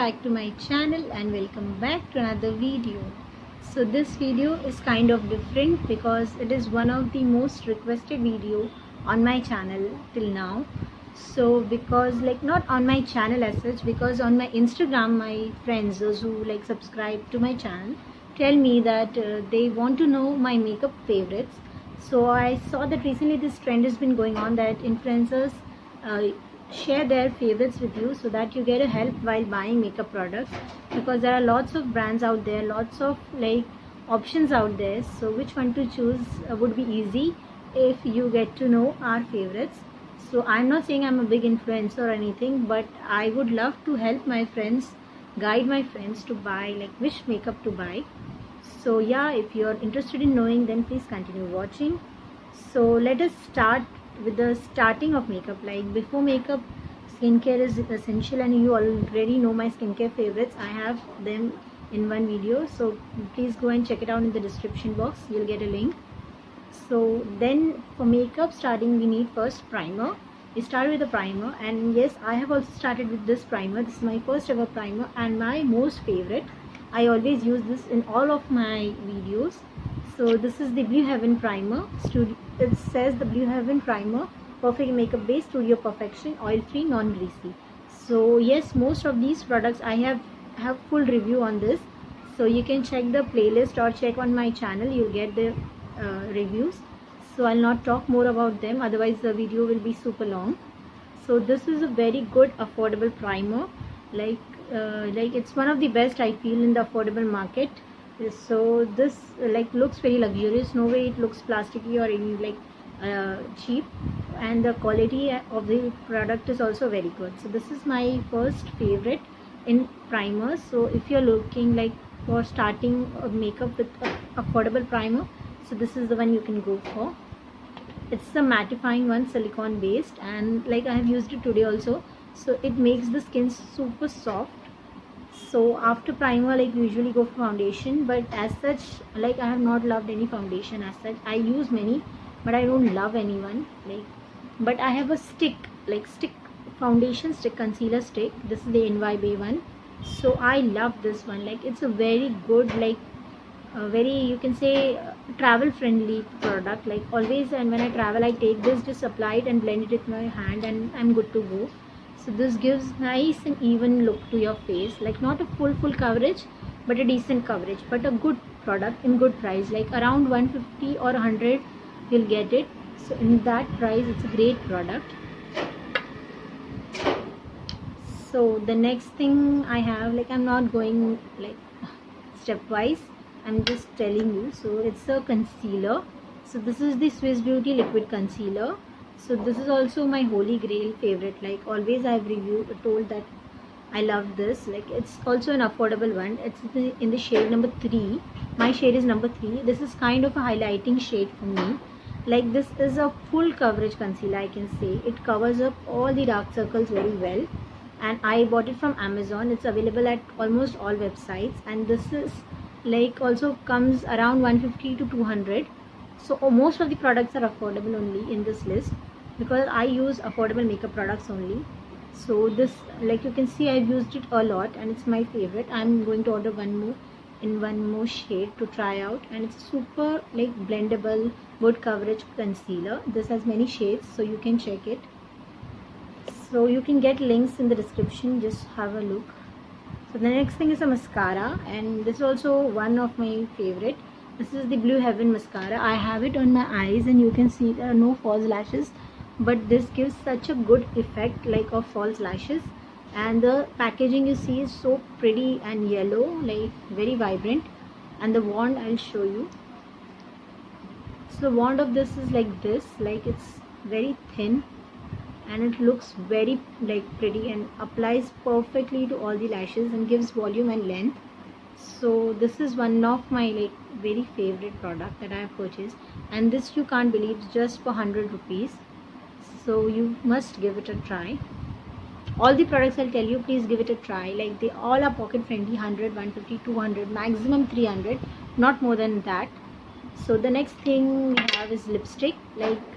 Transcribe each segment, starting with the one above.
back to my channel and welcome back to another video. So this video is kind of different because it is one of the most requested video on my channel till now. So because not on my channel as such, because on my Instagram my friends, those who subscribe to my channel, tell me that they want to know my makeup favorites. So I saw that recently this trend has been going on that influencers share their favorites with you so that you get a help while buying makeup products, because there are lots of brands out there, lots of options out there. So which one to choose would be easy if you get to know our favorites. So I'm not saying I'm a big influencer or anything, but I would love to help my friends, guide my friends to buy which makeup to buy. So yeah, if you're interested in knowing, then please continue watching. So let us start with the starting of makeup. Before makeup, skincare is essential, and you already know my skincare favorites. I have them in one video, so please go and check it out in the description box. You'll get a link. So then for makeup starting, we need first primer. We start with a primer, and yes, I have also started with this primer. This is my first ever primer and my most favorite. I always use this in all of my videos. So this is the Blue Heaven primer. It says the Blue Heaven primer, perfect makeup base, studio perfection, oil free, non greasy. So yes, most of these products I have full review on this, so you can check the playlist or check on my channel. You'll get the reviews. So I'll not talk more about them, otherwise the video will be super long. So this is a very good affordable primer. It's one of the best I feel in the affordable market. So this looks very luxurious. No way it looks plasticky or any cheap, and the quality of the product is also very good. So this is my first favorite in primers. So if you're looking for starting makeup with affordable primer, so this is the one you can go for. It's the mattifying one, silicone based, and I have used it today also. So it makes the skin super soft. So after primer, usually go for foundation, but as such I have not loved any foundation as such. I use many, but I don't love anyone. But I have a stick foundation stick, concealer stick. This is the NYB one. So I love this one. It's a very good very, you can say, travel friendly product. Always, and when I travel I take this, just apply it and blend it with my hand, and I'm good to go. So this gives nice and even look to your face, not a full coverage, but a decent coverage, but a good product in good price, around 150 or 100 you'll get it. So in that price, it's a great product. So the next thing I have, I'm not going stepwise, I'm just telling you. So it's a concealer. So this is the Swiss Beauty liquid concealer. So this is also my holy grail favorite. Always I've told that I love this. It's also an affordable one. It's in the shade number 3. My shade is number 3. This is kind of a highlighting shade for me. This is a full coverage concealer, I can say. It covers up all the dark circles very well, and I bought it from Amazon. It's available at almost all websites, and this is also comes around 150 to 200. So most of the products are affordable only in this list, because I use affordable makeup products only. So this, you can see, I've used it a lot and it's my favorite. I'm going to order one more in one more shade to try out, and it's super blendable, good coverage concealer. This has many shades, so you can check it. So you can get links in the description, just have a look. So the next thing is a mascara, and this is also one of my favorite. This is the Blue Heaven mascara. I have it on my eyes, and you can see there are no false lashes, but this gives such a good effect of false lashes. And the packaging you see is so pretty and yellow, very vibrant. And the wand, I'll show you. So the wand of this is this, it's very thin, and it looks very pretty and applies perfectly to all the lashes and gives volume and length. So this is one of my very favorite product that I have purchased, and this you can't believe, just for 100 rupees. So you must give it a try. All the products I'll tell you, please give it a try. They all are pocket friendly. 100, 150, 200, maximum 300, not more than that. So the next thing we have is lipstick.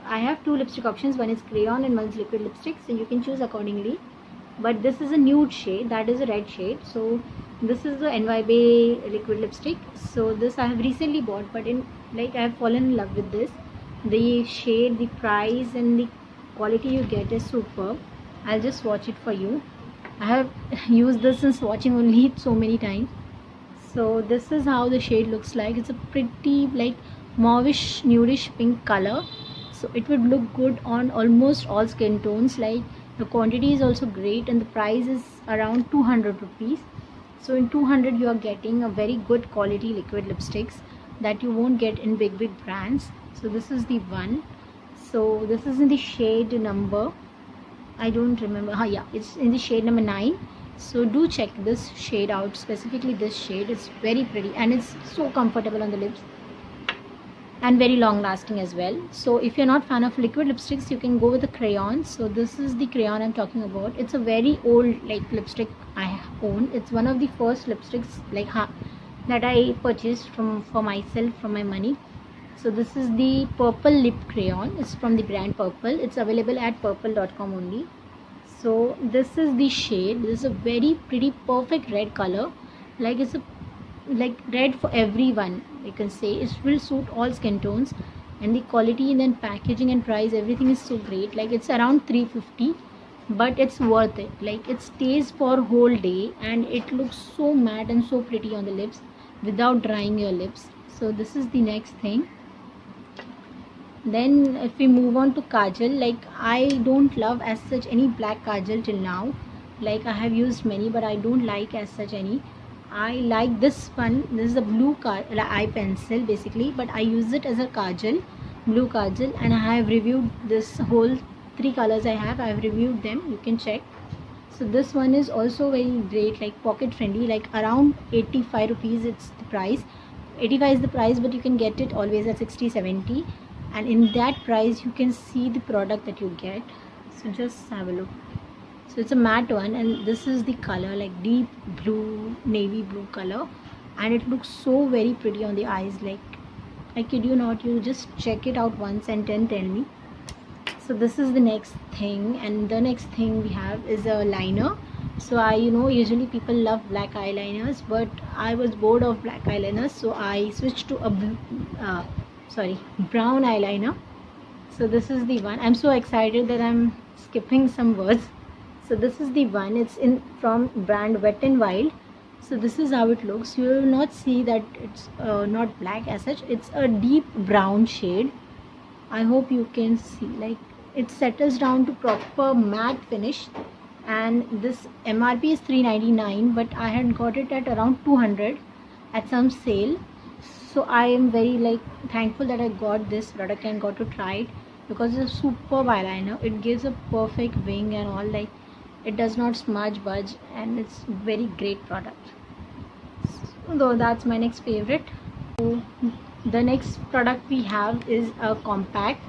I have two lipstick options, one is crayon and one is liquid lipstick, so you can choose accordingly. but this is a nude shade, that is a red shade. So this is the NYB liquid lipstick. So this I have recently bought, but in like I have fallen in love with this. The shade, the price and the quality you get is superb. I'll just swatch it for you. I have used this since swatching only so many times. So this is how the shade looks like. It's a pretty like mauvish nudish pink color, so it would look good on almost all skin tones. Like the quantity is also great and the price is around 200 rupees. So in 200 you are getting a very good quality liquid lipsticks that you won't get in big brands. So this is the one. So this is in the shade number, I don't remember. Yeah, it's in the shade number 9. So do check this shade out, specifically this shade. It's very pretty and it's so comfortable on the lips and very long lasting as well. So if you're not fan of liquid lipsticks, you can go with the crayons. So this is the crayon I'm talking about. It's a very old like lipstick I own. It's one of the first lipsticks like that I purchased for myself from my money. So this is the purple lip crayon. It's from the brand Purple. It's available at purple.com only. So this is the shade. This is a very pretty perfect red color. Like it's a like red for everyone, you can say. It will suit all skin tones, and the quality and then packaging and price, everything is so great. Like it's around 350, but it's worth it. Like it stays for whole day and it looks so matte and so pretty on the lips without drying your lips. So this is the next thing. Then if we move on to kajal, like I don't love as such any black kajal till now. Like I have used many, but I don't like as such any. I like this one. This is a blue eye pencil basically, but I use it as a kajal, blue kajal, and I have reviewed this whole 3 colors I have. I have reviewed them, you can check. So this one is also very great, like pocket friendly, like around 85 rupees it's the price. 85 is the price, but you can get it always at 60-70, and in that price you can see the product that you get. So just have a look. So it's a matte one, and this is the color, like deep blue, navy blue color, and it looks so very pretty on the eyes. Like I kid you not, you just check it out once and then tell me. So this is the next thing, and the next thing we have is a liner. So I usually people love black eyeliners, but I was bored of black eyeliners, so I switched to a brown eyeliner. So this is the one. I'm so excited that I'm skipping some words. So this is the one. It's from brand Wet n Wild. So this is how it looks. You will not see that it's not black as such. It's a deep brown shade. I hope you can see, like it settles down to proper matte finish, and this MRP is 399, but I had got it at around 200 at some sale. So I am very like thankful that I got this product and got to try it, because it's a superb eyeliner. It gives a perfect wing and all, like it does not smudge budge, and it's very great product. So that's my next favorite. So the next product we have is a compact.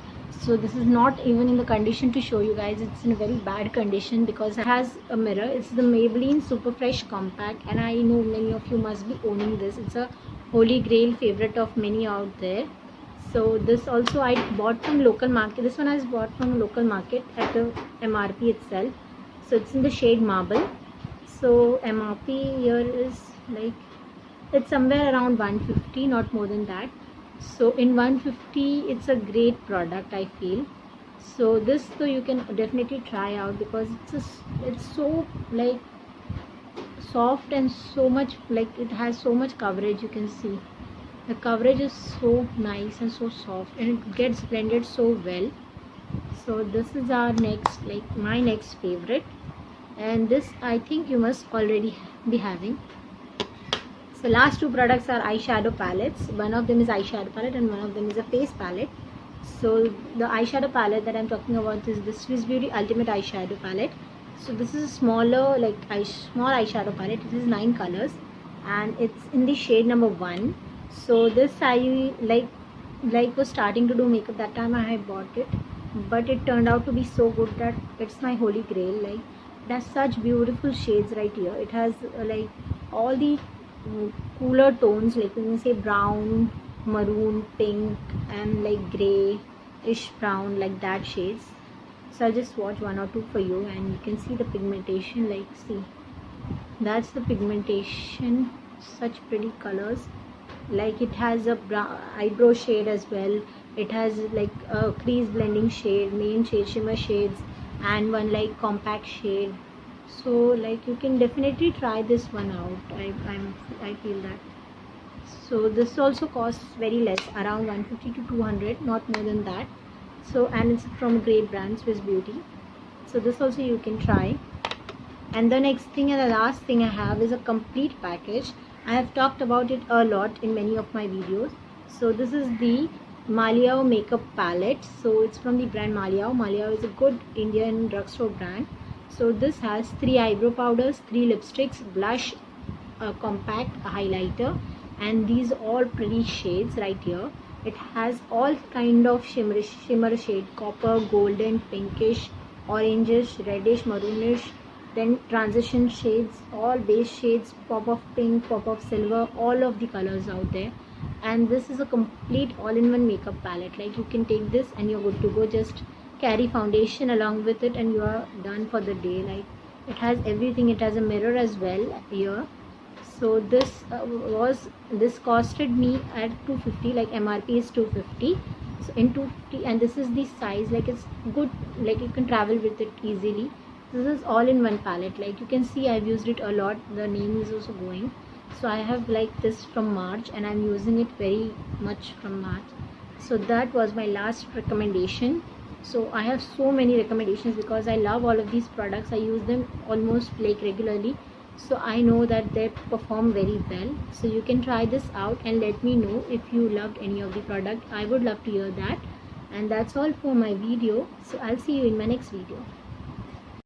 So this is not even in the condition to show you guys. It's in a very bad condition because it has a mirror. It's the Maybelline Super Fresh Compact, and I know many of you must be owning this. It's a holy grail favorite of many out there. So this also I bought from local market. This one I bought from local market at the MRP itself. So it's in the shade Marble. So MRP here is like, it's somewhere around 150, not more than that. So in 150 it's a great product, I feel. So this though you can definitely try out, because it's so like soft and so much, like it has so much coverage. You can see the coverage is so nice and so soft, and it gets blended so well. So this is our next, like my next favorite, and this I think you must already be having. So last 2 products are eyeshadow palettes. One of them is eyeshadow palette and one of them is a face palette. So the eyeshadow palette that I'm talking about is the Swiss Beauty Ultimate Eyeshadow Palette. So this is a smaller, like small eyeshadow palette. It is 9 colors and it's in the shade number 1. So this I like was starting to do makeup that time I had bought it, but it turned out to be so good that it's my holy grail. Like it has such beautiful shades right here. It has like all the cooler tones, like you can say brown, maroon, pink, and like grey-ish brown, like that shades. So I'll just swatch one or two for you, and you can see the pigmentation. Like, see, that's the pigmentation. Such pretty colors. Like, it has a brown eyebrow shade as well. It has like a crease blending shade, main shade, shimmer shades, and one like compact shade. So like, you can definitely try this one out. I feel that. So this also costs very less, around 150 to 200, not more than that. So, and it's from great brand, Swiss Beauty. So this also you can try. And the next thing and the last thing I have is a complete package. I have talked about it a lot in many of my videos. So this is the Maliao makeup palette. So it's from the brand Maliao. Maliao is a good Indian drugstore brand. So this has 3 eyebrow powders, 3 lipsticks, blush, a compact highlighter, and these all pretty shades right here. It has all kind of shimmer shade: copper, golden, pinkish, orangish, reddish, maroonish, then transition shades, all base shades, pop of pink, pop of silver, all of the colors out there. And this is a complete all-in-one makeup palette. Like, you can take this and you're good to go. Just carry foundation along with it and you are done for the day. Like, it has everything. It has a mirror as well here. So this this costed me at 250. Like, MRP is 250. So in 250, and this is the size. Like, it's good. Like, you can travel with it easily. This is all in one palette. Like, you can see I've used it a lot. The name is also going. So I have like this from March, and I'm using it very much from March. So that was my last recommendation. So I have so many recommendations because I love all of these products. I use them almost like regularly. So I know that they perform very well. So you can try this out and let me know if you loved any of the product. I would love to hear that. And that's all for my video. So I'll see you in my next video.